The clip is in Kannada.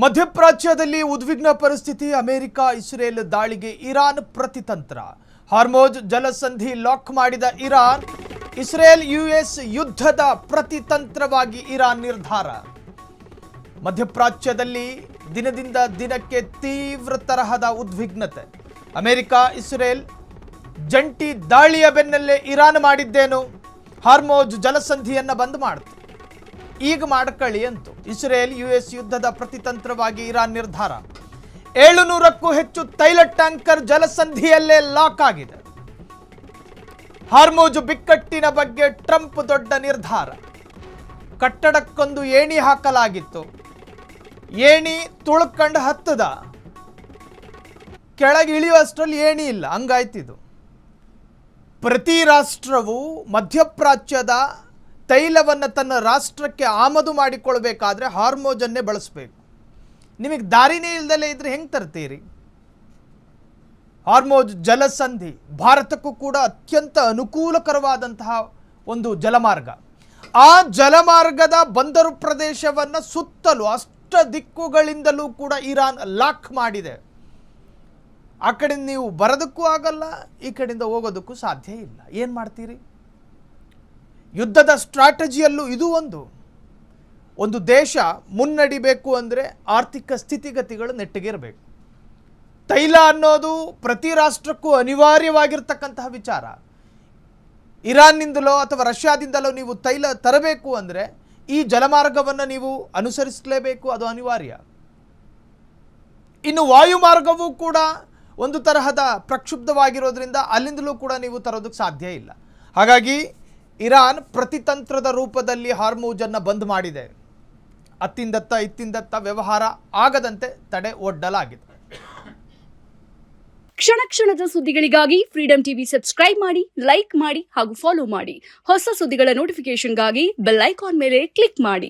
ಮಧ್ಯಪ್ರಾಚ್ಯದಲ್ಲಿ ಉದ್ವಿಗ್ನ ಪರಿಸ್ಥಿತಿ. ಅಮೆರಿಕ ಇಸ್ರೇಲ್ ದಾಳಿಗೆ ಇರಾನ್ ಪ್ರತಿತಂತ್ರ. ಹಾರ್ಮೋಜ್ ಜಲಸಂಧಿ ಲಾಕ್ ಮಾಡಿದ ಇರಾನ್. ಇಸ್ರೇಲ್ ಯುಎಸ್ ಯುದ್ಧದ ಪ್ರತಿತಂತ್ರವಾಗಿ ಇರಾನ್ ನಿರ್ಧಾರ. ಮಧ್ಯಪ್ರಾಚ್ಯದಲ್ಲಿ ದಿನದಿಂದ ದಿನಕ್ಕೆ ತೀವ್ರ ತರಹದ ಉದ್ವಿಗ್ನತೆ. ಅಮೆರಿಕ ಇಸ್ರೇಲ್ ಜಂಟಿ ದಾಳಿಯ ಬೆನ್ನಲ್ಲೇ ಇರಾನ್ ಮಾಡಿದ್ದೇನು? ಹಾರ್ಮೋಜ್ ಜಲಸಂಧಿಯನ್ನು ಬಂದ್ ಮಾಡಿತು. ಈಗ ಮಾಡ್ಕೊಳ್ಳಿ ಅಂತು ಇಸ್ರೇಲ್ ಯುಎಸ್ ಯುದ್ಧದ ಪ್ರತಿತಂತ್ರವಾಗಿ ಇರಾನ್ ನಿರ್ಧಾರ. 700ಕ್ಕೂ ಹೆಚ್ಚು ತೈಲ ಟ್ಯಾಂಕರ್ ಜಲಸಂಧಿಯಲ್ಲೇ ಲಾಕ್ ಆಗಿದೆ. ಹಾರ್ಮೋಜ್ ಬಿಕ್ಕಟ್ಟಿನ ಬಗ್ಗೆ ಟ್ರಂಪ್ ದೊಡ್ಡ ನಿರ್ಧಾರ. ಕಟ್ಟಡಕ್ಕೊಂದು ಏಣಿ ಹಾಕಲಾಗಿತ್ತು. ಏಣಿ ತುಳ್ಕಂಡು ಹತ್ತದ, ಕೆಳಗೆ ಇಳಿಯುವಷ್ಟರಲ್ಲಿ ಏಣಿ ಇಲ್ಲ, ಹಂಗಾಯ್ತಿದು. ಪ್ರತಿ ರಾಷ್ಟ್ರವು ಮಧ್ಯಪ್ರಾಚ್ಯದ ತೈಲವನ್ನು ತನ್ನ ರಾಷ್ಟ್ರಕ್ಕೆ ಆಮದು ಮಾಡಿಕೊಳ್ಬೇಕಾದ್ರೆ ಹಾರ್ಮೋಜನ್ನೇ ಬಳಸಬೇಕು. ನಿಮಗೆ ದಾರಿನೇ ಇಲ್ಲದಲೇ ಇದ್ರೆ ಹೆಂಗೆ ತರ್ತೀರಿ? ಹಾರ್ಮೋಜ್ ಜಲಸಂಧಿ ಭಾರತಕ್ಕೂ ಕೂಡ ಅತ್ಯಂತ ಅನುಕೂಲಕರವಾದಂತಹ ಒಂದು ಜಲಮಾರ್ಗ. ಆ ಜಲಮಾರ್ಗದ ಬಂದರು ಪ್ರದೇಶವನ್ನು ಸುತ್ತಲೂ ಅಷ್ಟ ದಿಕ್ಕುಗಳಿಂದಲೂ ಕೂಡ ಇರಾನ್ ಲಾಕ್ ಮಾಡಿದೆ. ಆ ಕಡೆಯಿಂದ ನೀವು ಬರೋದಕ್ಕೂ ಆಗಲ್ಲ, ಈ ಕಡೆಯಿಂದ ಹೋಗೋದಕ್ಕೂ ಸಾಧ್ಯ ಇಲ್ಲ. ಏನು ಮಾಡ್ತೀರಿ? ಯುದ್ಧದ ಸ್ಟ್ರಾಟಜಿಯಲ್ಲೂ ಇದು ಒಂದು ದೇಶ ಮುನ್ನಡಿಬೇಕು ಅಂದರೆ ಆರ್ಥಿಕ ಸ್ಥಿತಿಗತಿಗಳು ನೆಟ್ಟಗಿರಬೇಕು. ತೈಲ ಅನ್ನೋದು ಪ್ರತಿ ರಾಷ್ಟ್ರಕ್ಕೂ ಅನಿವಾರ್ಯವಾಗಿರ್ತಕ್ಕಂತಹ ವಿಚಾರ. ಇರಾನ್ನಿಂದಲೋ ಅಥವಾ ರಷ್ಯಾದಿಂದಲೋ ನೀವು ತೈಲ ತರಬೇಕು ಅಂದರೆ ಈ ಜಲಮಾರ್ಗವನ್ನು ನೀವು ಅನುಸರಿಸಲೇಬೇಕು, ಅದು ಅನಿವಾರ್ಯ. ಇನ್ನು ವಾಯುಮಾರ್ಗವೂ ಕೂಡ ಒಂದು ತರಹದ ಪ್ರಕ್ಷುಬ್ಧವಾಗಿರೋದ್ರಿಂದ ಅಲ್ಲಿಂದಲೂ ಕೂಡ ನೀವು ತರೋದಕ್ಕೆ ಸಾಧ್ಯ ಇಲ್ಲ. ಹಾಗಾಗಿ ಇರಾನ್ ಪ್ರತಿತಂತ್ರದ ರೂಪದಲ್ಲಿ ಹಾರ್ಮೂಜನ್ನು ಬಂದ್ ಮಾಡಿದೆ. ಅತ್ತಿಂದತ್ತ ಇತ್ತಿಂದತ್ತ ವ್ಯವಹಾರ ಆಗದಂತೆ ತಡೆ ಒಡ್ಡಲಾಗಿದೆ. ಕ್ಷಣ ಕ್ಷಣದ ಸುದ್ದಿಗಳಿಗಾಗಿ ಫ್ರೀಡಂ ಟಿವಿ ಸಬ್ಸ್ಕ್ರೈಬ್ ಮಾಡಿ, ಲೈಕ್ ಮಾಡಿ ಹಾಗೂ ಫಾಲೋ ಮಾಡಿ. ಹೊಸ ಸುದ್ದಿಗಳ ನೋಟಿಫಿಕೇಶನ್ಗಾಗಿ ಬೆಲ್ ಐಕಾನ್ ಮೇಲೆ ಕ್ಲಿಕ್ ಮಾಡಿ.